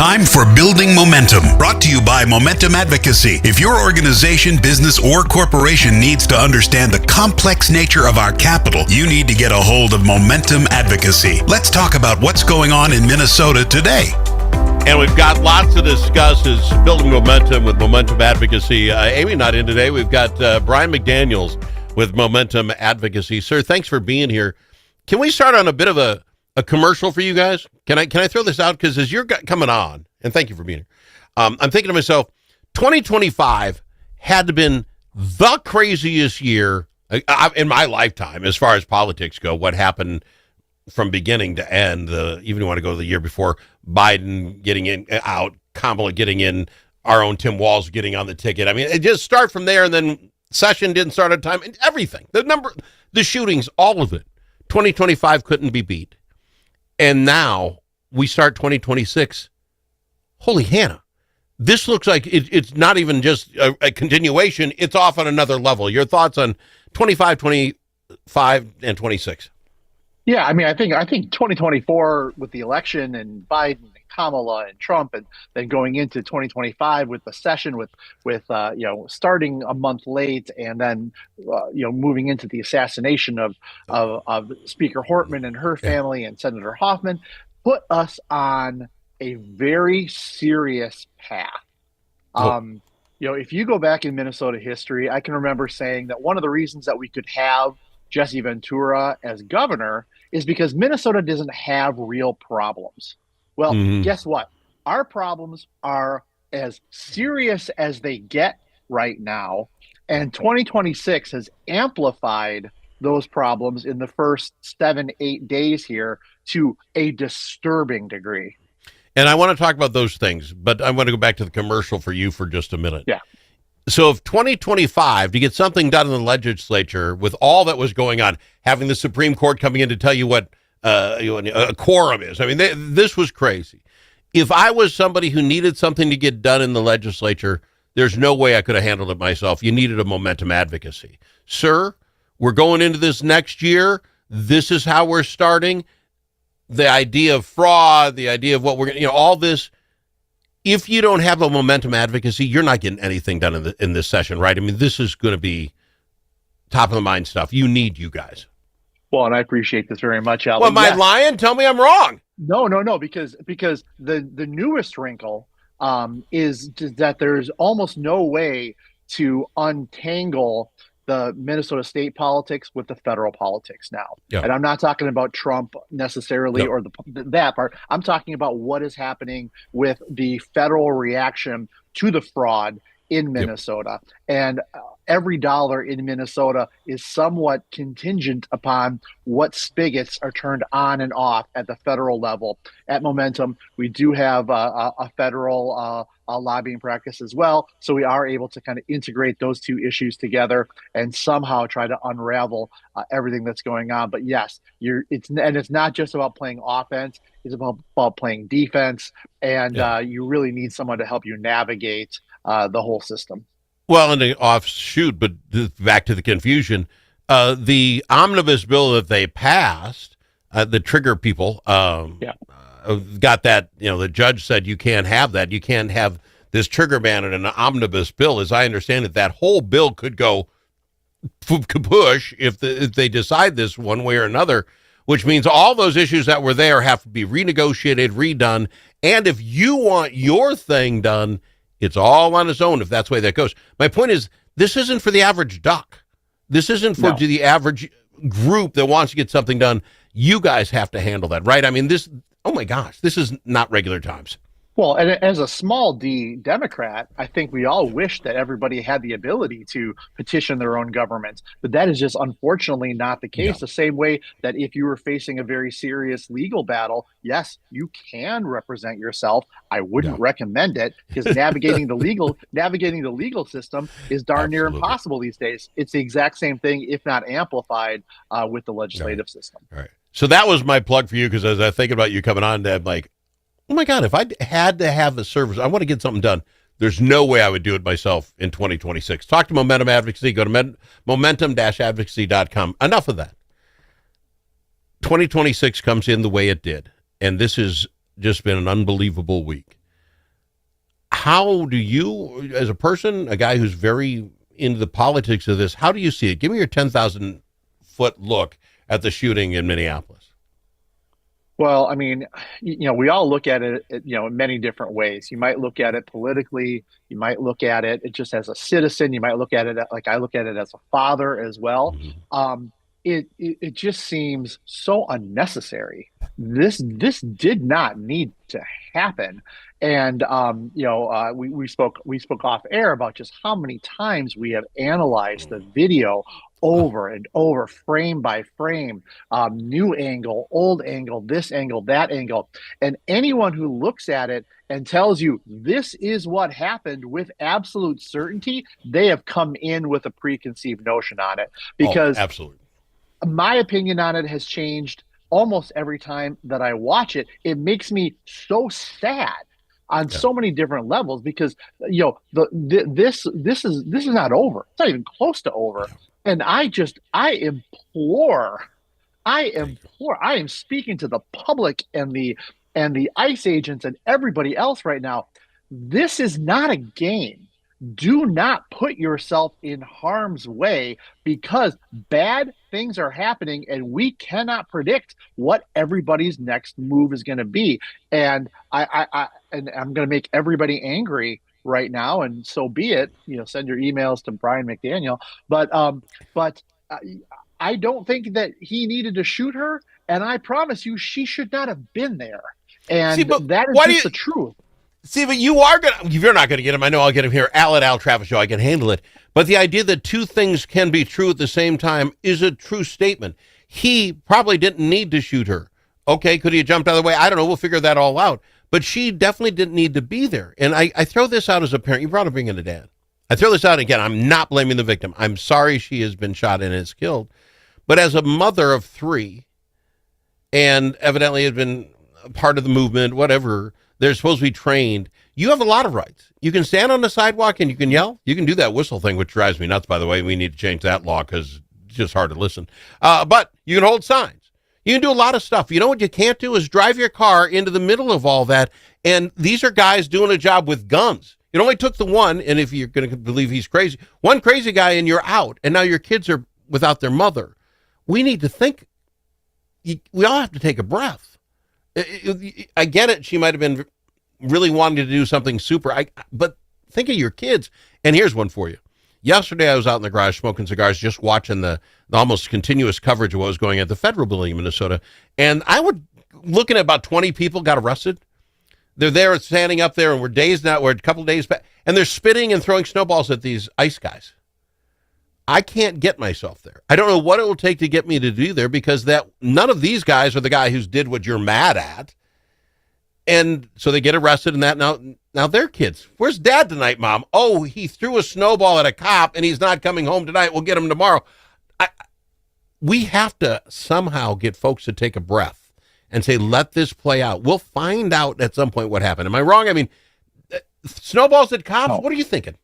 Time for Building Momentum, brought to you by Momentum Advocacy. If your organization, business, or corporation needs to understand the complex nature of our capital, you need to get a hold of Momentum Advocacy. Let's talk about what's going on in Minnesota today. And we've got lots to discuss as building momentum with Momentum Advocacy. Amy not in today. We've got Brian McDaniels with Momentum Advocacy. Sir, thanks for being here. Can we start on a bit of a commercial for you guys? Can I throw this out? Because as you're coming on, and thank you for being here, I'm thinking to myself, 2025 had to have been the craziest year in my lifetime as far as politics go. What happened from beginning to end, even you want to go to the year before, Biden getting in, out, Kamala getting in, our own Tim Walz getting on the ticket. I mean, it just start from there, and then session didn't start on time, and everything. The shootings, all of it. 2025 couldn't be beat. And now we start 2026. Holy Hannah. This looks like it's not even just a continuation. It's off on another level. Your thoughts on 25, 25, and 26? Yeah, I mean, I think 2024 with the election and Biden and Kamala and Trump, and then going into 2025 with the session with starting a month late, and then moving into the assassination of Speaker Hortman and her family and Senator Hoffman, put us on a very serious path. If you go back in Minnesota history, I can remember saying that one of the reasons that we could have Jesse Ventura as governor is because Minnesota doesn't have real problems. Well, guess what? Our problems are as serious as they get right now, and 2026 has amplified those problems in the first 7-8 days here to a disturbing degree. And I want to talk about those things, but I want to go back to the commercial for you for just a minute. Yeah. So if 2025, to get something done in the legislature with all that was going on, having the Supreme Court coming in to tell you what a quorum is. I mean, this was crazy. If I was somebody who needed something to get done in the legislature, there's no way I could have handled it myself. You needed a Momentum Advocacy. Sir, we're going into this next year. This is how we're starting. The idea of fraud, the idea of what we're going to, all this. If you don't have a Momentum Advocacy, you're not getting anything done in this session, right? I mean, this is going to be top of the mind stuff. You need you guys. Well, and I appreciate this very much, Alan. Well, am I lying? Tell me I'm wrong. No, because the newest wrinkle is that there's almost no way to untangle the Minnesota state politics with the federal politics now. Yeah. And I'm not talking about Trump necessarily or that part. I'm talking about what is happening with the federal reaction to the fraud in Minnesota. Yep. And every dollar in Minnesota is somewhat contingent upon what spigots are turned on and off at the federal level. At Momentum, we do have a federal lobbying practice as well. So we are able to kind of integrate those two issues together and somehow try to unravel everything that's going on. But yes, it's not just about playing offense. It's about playing defense. And you really need someone to help you navigate the whole system. Well, in the offshoot, but back to the confusion, the omnibus bill that they passed, the trigger people, got that, the judge said you can't have that. You can't have this trigger ban in an omnibus bill. As I understand it, that whole bill could go push if they decide this one way or another, which means all those issues that were there have to be renegotiated, redone. And if you want your thing done, it's all on its own if that's the way that goes. My point is, this isn't for the average duck. This isn't for the average group that wants to get something done. You guys have to handle that, right? I mean, oh my gosh, this is not regular times. Well, and as a small d Democrat, I think we all wish that everybody had the ability to petition their own government. But that is just unfortunately not the case. The same way that if you were facing a very serious legal battle, yes, you can represent yourself. I wouldn't recommend it because navigating the legal system is darn near impossible these days. It's the exact same thing, if not amplified, with the legislative system. All right. So that was my plug for you, because as I think about you coming on, I'm like, oh my God, if I had to have a service, I want to get something done. There's no way I would do it myself in 2026. Talk to Momentum Advocacy. Go to momentum-advocacy.com. Enough of that. 2026 comes in the way it did, and this has just been an unbelievable week. How do you, as a person, a guy who's very into the politics of this, how do you see it? Give me your 10,000-foot look at the shooting in Minneapolis. Well, I mean, we all look at it, in many different ways. You might look at it politically. You might look at it just as a citizen. You might look at it like I look at it as a father as well. Mm-hmm. It just seems so unnecessary. This did not need to happen. And we spoke off air about just how many times we have analyzed the video over and over, frame by frame, new angle, old angle, this angle, that angle. And anyone who looks at it and tells you this is what happened with absolute certainty, they have come in with a preconceived notion on it. Because absolutely. My opinion on it has changed almost every time that I watch it. It makes me so sad on so many different levels because this is not over. It's not even close to over. And I implore, I am speaking to the public and the ICE agents and everybody else right now. This is not a game. Do not put yourself in harm's way because bad things are happening and we cannot predict what everybody's next move is going to be. And I'm going to make everybody angry right now, and so be it. Send your emails to Brian McDaniel. But I don't think that he needed to shoot her, and I promise you, she should not have been there. And that is just the truth. See, but you're not going to get him. I know I'll get him here. Al Travis Show, I can handle it. But the idea that two things can be true at the same time is a true statement. He probably didn't need to shoot her. Okay, could he have jumped out of the way? I don't know. We'll figure that all out. But she definitely didn't need to be there. And I throw this out as a parent. You brought up being a dad. I throw this out again. I'm not blaming the victim. I'm sorry she has been shot and is killed. But as a mother of three, and evidently has been a part of the movement, whatever, they're supposed to be trained. You have a lot of rights. You can stand on the sidewalk and you can yell. You can do that whistle thing, which drives me nuts, by the way. We need to change that law because it's just hard to listen. But you can hold signs. You can do a lot of stuff. You know what you can't do is drive your car into the middle of all that. And these are guys doing a job with guns. It only took the one, and if you're going to believe he's crazy, one crazy guy and you're out. And now your kids are without their mother. We need to think. We all have to take a breath. I get it. She might have been really wanting to do something super. But think of your kids. And here's one for you. Yesterday, I was out in the garage smoking cigars, just watching the almost continuous coverage of what was going on at the federal building in Minnesota. And I was looking at about 20 people got arrested. They're there standing up there, and we're a couple of days back, and they're spitting and throwing snowballs at these ICE guys. I can't get myself there. I don't know what it will take to get me to do there because none of these guys are the guy who's did what you're mad at. And so they get arrested and that now they're kids. Where's dad tonight, mom? Oh, he threw a snowball at a cop and he's not coming home tonight. We'll get him tomorrow. We have to somehow get folks to take a breath and say, let this play out. We'll find out at some point what happened. Am I wrong? I mean, snowballs at cops? No. What are you thinking?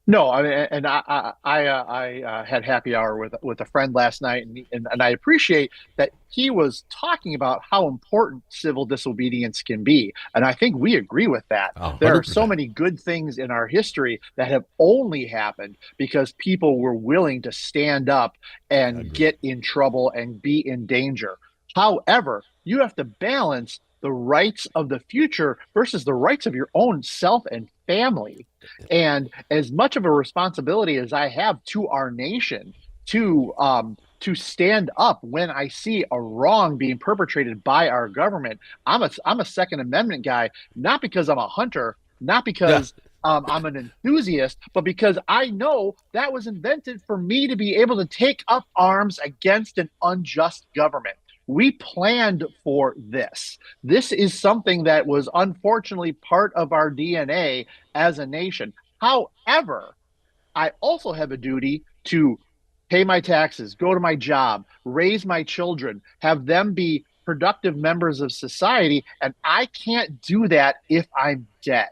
No, I mean, and I had happy hour with a friend last night, and I appreciate that he was talking about how important civil disobedience can be, and I think we agree with that. Oh, there are so many good things in our history that have only happened because people were willing to stand up and get in trouble and be in danger. However, you have to balance the rights of the future versus the rights of your own self and family. And as much of a responsibility as I have to our nation to stand up when I see a wrong being perpetrated by our government, I'm a Second Amendment guy, not because I'm a hunter, not because I'm an enthusiast, but because I know that was invented for me to be able to take up arms against an unjust government. We planned for this. This is something that was unfortunately part of our DNA as a nation. However, I also have a duty to pay my taxes, go to my job, raise my children, have them be productive members of society, and I can't do that if I'm dead.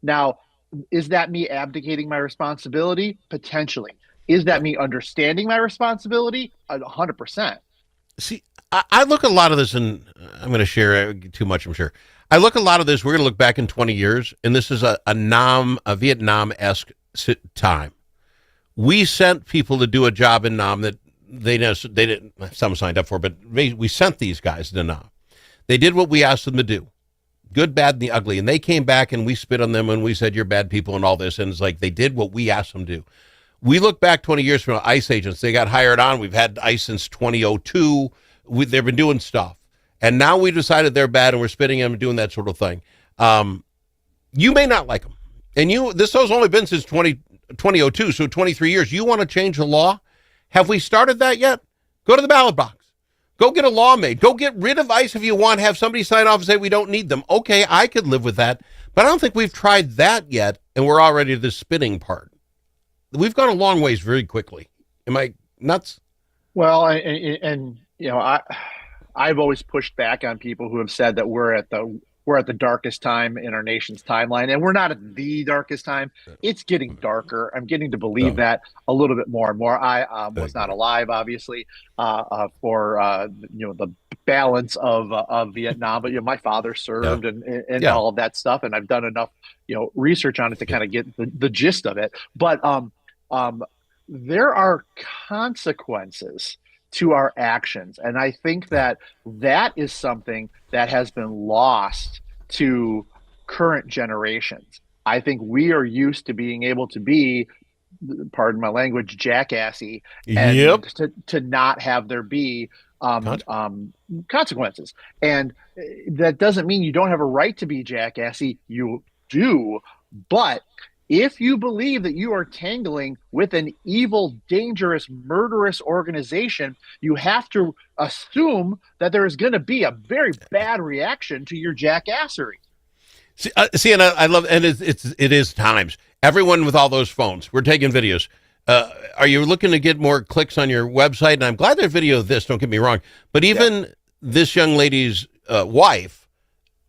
Now, is that me abdicating my responsibility? Potentially. Is that me understanding my responsibility? 100%. See, I look at a lot of this, and I'm going to share too much, I'm sure. I look a lot of this. We're going to look back in 20 years, and this is a Vietnam-esque time. We sent people to do a job in Nam that they didn't. Some signed up for, but we sent these guys to Nam. They did what we asked them to do, good, bad, and the ugly, and they came back and we spit on them and we said you're bad people and all this, and it's like they did what we asked them to do. We look back 20 years from now, ICE agents. They got hired on. We've had ICE since 2002. They've been doing stuff. And now we decided they're bad and we're spitting them and doing that sort of thing. You may not like them. And this has only been since 2002, so 23 years. You want to change the law? Have we started that yet? Go to the ballot box. Go get a law made. Go get rid of ICE if you want. Have somebody sign off and say we don't need them. Okay, I could live with that. But I don't think we've tried that yet, and we're already at the spitting part. We've gone a long ways very quickly. Am I nuts? Well, and I've always pushed back on people who have said that we're at the darkest time in our nation's timeline, and we're not at the darkest time. It's getting darker. I'm getting to believe that a little bit more and more. I was not alive, obviously, for the balance of Vietnam, but my father served and all of that stuff, and I've done enough research on it to kind of get the gist of it. But there are consequences to our actions. And I think that is something that has been lost to current generations. I think we are used to being able to be, pardon my language, jackassy, and to not have there be consequences. And that doesn't mean you don't have a right to be jackassy. You do. But if you believe that you are tangling with an evil, dangerous, murderous organization, you have to assume that there is going to be a very bad reaction to your jackassery. See, and I love, and it is times. Everyone with all those phones, we're taking videos. Are you looking to get more clicks on your website? And I'm glad there's video of this, don't get me wrong. But even this young lady's wife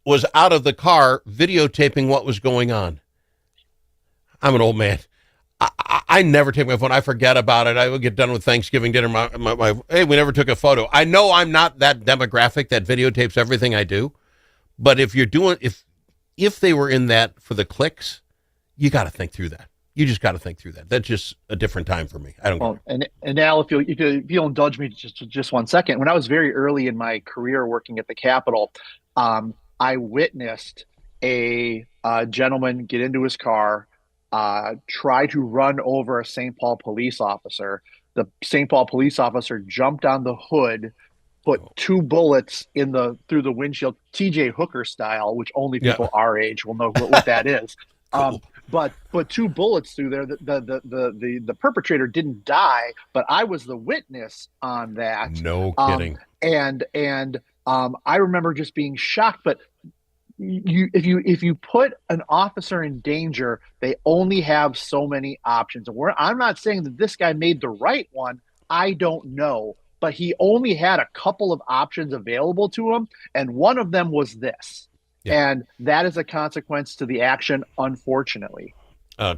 was out of the car videotaping what was going on. I'm an old man. I never take my phone. I forget about it. I will get done with Thanksgiving dinner. Hey, we never took a photo. I know I'm not that demographic that videotapes everything I do. But if they were in that for the clicks, you got to think through that. You just got to think through that. That's just a different time for me. I don't know. And Al, if you'll indulge me just 1 second, when I was very early in my career working at the Capitol, I witnessed a gentleman get into his car, try to run over a St. Paul police officer. The St. Paul police officer jumped on the hood, put 2 bullets through the windshield, TJ Hooker style, which only people our age will know what that is. Cool. But 2 bullets through there. The perpetrator didn't die, but I was the witness on that. No kidding. And I remember just being shocked. But if you put an officer in danger, they only have so many options. And I'm not saying that this guy made the right one. I don't know, but he only had a couple of options available to him, and one of them was this. Yeah. And that is a consequence to the action, unfortunately.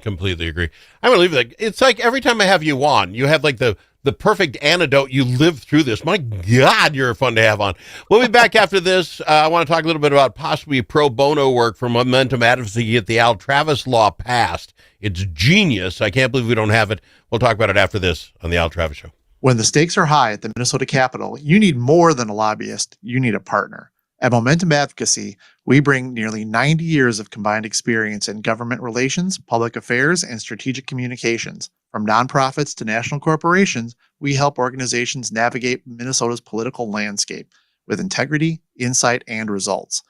Completely agree. I believe that it's like every time I have you on, you have like the perfect antidote. You live through this. My God, you're fun to have on. We'll be back after this. I want to talk a little bit about possibly pro bono work for Momentum Advocacy to get the Al Travis law passed. It's genius. I can't believe we don't have it. We'll talk about it after this on the Al Travis Show. When the stakes are high at the Minnesota Capitol, you need more than a lobbyist. You need a partner. At Momentum Advocacy, we bring nearly 90 years of combined experience in government relations, public affairs, and strategic communications. From nonprofits to national corporations, we help organizations navigate Minnesota's political landscape with integrity, insight, and results.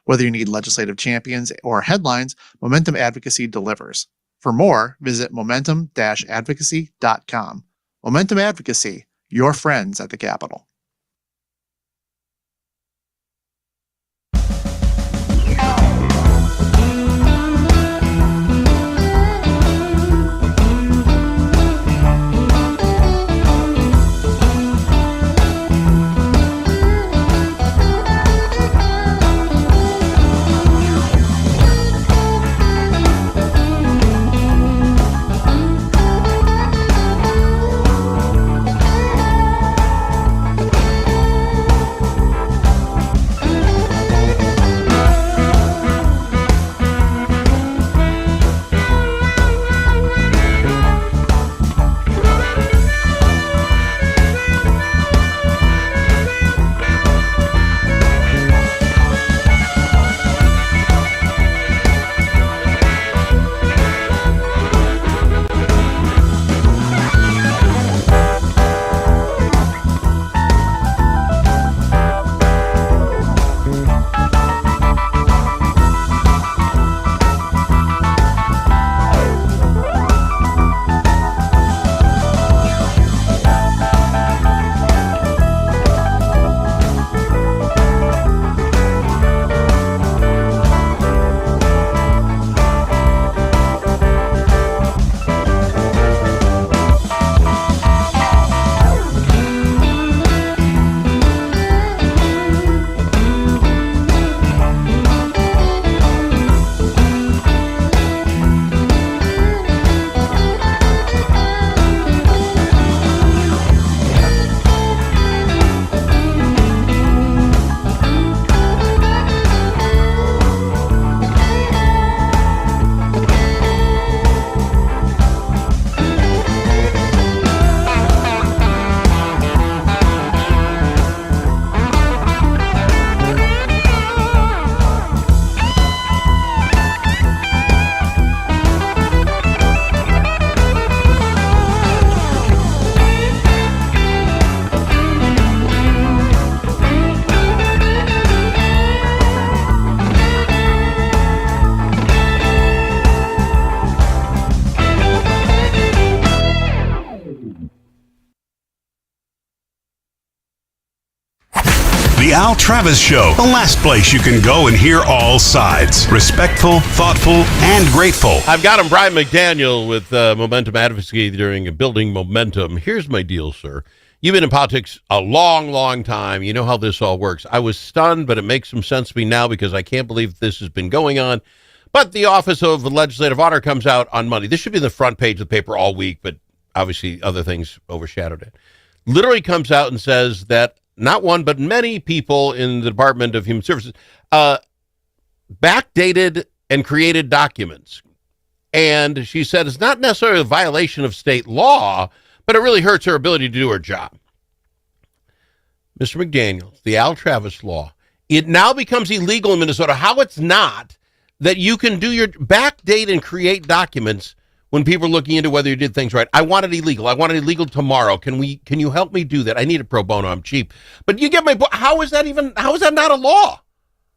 Whether you need legislative champions or headlines, Momentum Advocacy delivers. For more, visit momentum-advocacy.com. Momentum Advocacy, your friends at the Capitol. The Al Travis Show, the last place you can go and hear all sides. Respectful, thoughtful, and grateful. I've got him, Brian McDaniel, with Momentum Advocacy during Building Momentum. Here's my deal, sir. You've been in politics a long, long time. You know how this all works. I was stunned, but it makes some sense to me now because I can't believe this has been going on. But the Office of Legislative Auditor comes out on Monday. This should be the front page of the paper all week, but obviously other things overshadowed it. Literally comes out and says that not one, but many people in the Department of Human Services backdated and created documents. And she said it's not necessarily a violation of state law, but it really hurts her ability to do her job. Mr. McDaniel, the Al Travis law, it now becomes illegal in Minnesota. How it's not that you can do your backdate and create documents when people are looking into whether you did things right. I want it illegal. I want it illegal tomorrow. Can you help me do that? I need a pro bono. I'm cheap. But you get my point. How is that not a law?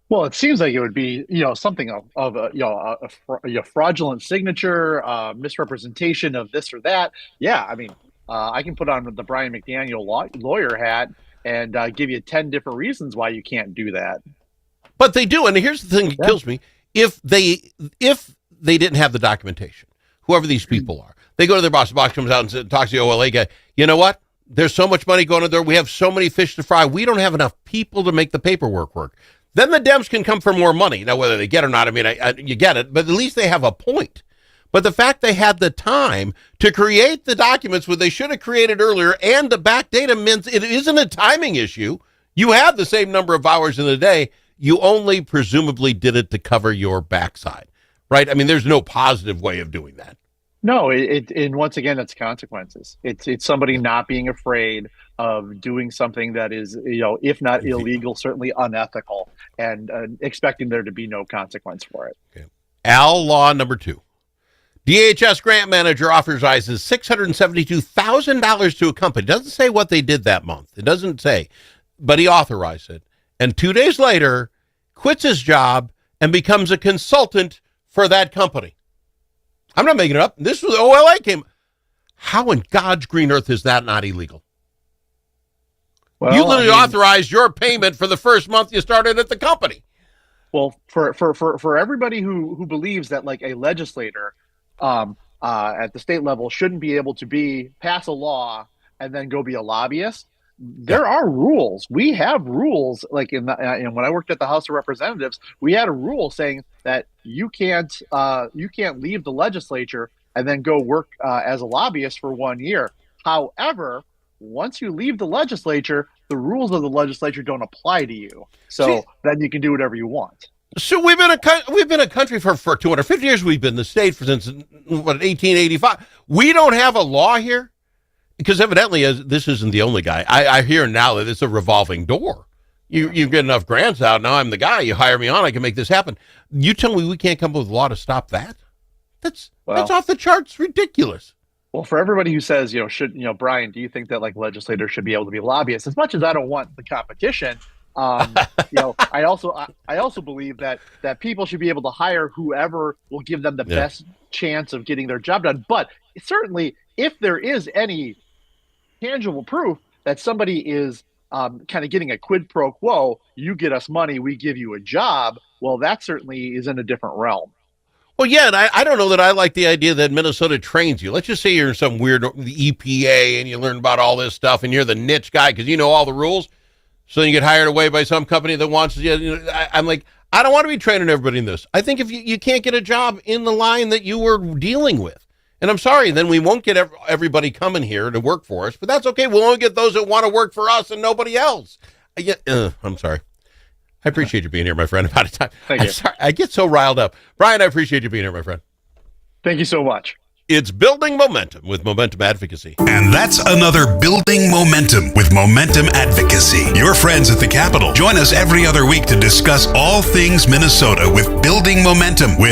Well, it seems like it would be, something of a fraudulent signature, misrepresentation of this or that. Yeah, I mean, I can put on the Brian McDaniel lawyer hat and give you 10 different reasons why you can't do that. But they do, and here's the thing that kills me: if they didn't have the documentation, whoever these people are, they go to their boss. The boss comes out and talks to the OLA guy. You know what? There's so much money going in there. We have so many fish to fry. We don't have enough people to make the paperwork work. Then the Dems can come for more money. Now, whether they get it or not, I mean, you get it, but at least they have a point. But the fact they had the time to create the documents when they should have created earlier and the backdate them means it isn't a timing issue. You have the same number of hours in the day. You only presumably did it to cover your backside, right? I mean, there's no positive way of doing that. No, and once again, it's consequences. It's somebody not being afraid of doing something that is, if not illegal, certainly unethical, and expecting there to be no consequence for it. Okay. Al, law number 2. DHS grant manager authorizes $672,000 to a company. It doesn't say what they did that month. It doesn't say, but he authorized it. And 2 days later, quits his job and becomes a consultant for that company. I'm not making it up. This was OLA came. How in God's green earth is that not illegal? Well, you literally authorized your payment for the first month you started at the company. Well, for everybody who believes that like a legislator at the state level shouldn't be able to pass a law and then go be a lobbyist, there are rules. We have rules. Like when I worked at the House of Representatives, we had a rule saying that you can't leave the legislature and then go work as a lobbyist for 1 year. However, once you leave the legislature, the rules of the legislature don't apply to you. So then you can do whatever you want. So we've been a country for 250 years. We've been the state since 1885. We don't have a law here because evidently this isn't the only guy. I hear now that it's a revolving door. You get enough grants out. Now I'm the guy. You hire me on. I can make this happen. You tell me we can't come up with a law to stop that? That's off the charts. Ridiculous. Well, for everybody who says, Brian, do you think that like legislators should be able to be lobbyists? As much as I don't want the competition. I also believe that people should be able to hire whoever will give them the best chance of getting their job done. But certainly, if there is any tangible proof that somebody is kind of getting a quid pro quo, you get us money, we give you a job. Well, that certainly is in a different realm. Well, yeah, and I don't know that I like the idea that Minnesota trains you. Let's just say you're in some weird EPA and you learn about all this stuff and you're the niche guy because you know all the rules. So you get hired away by some company that wants you. I'm like, I don't want to be training everybody in this. I think if you can't get a job in the line that you were dealing with, and I'm sorry, then we won't get everybody coming here to work for us. But that's okay. We'll only get those that want to work for us and nobody else. I'm sorry. I appreciate you being here, my friend. About a time. Thank you. Sorry, I get so riled up. Brian, I appreciate you being here, my friend. Thank you so much. It's Building Momentum with Momentum Advocacy. And that's another Building Momentum with Momentum Advocacy. Your friends at the Capitol. Join us every other week to discuss all things Minnesota with Building Momentum with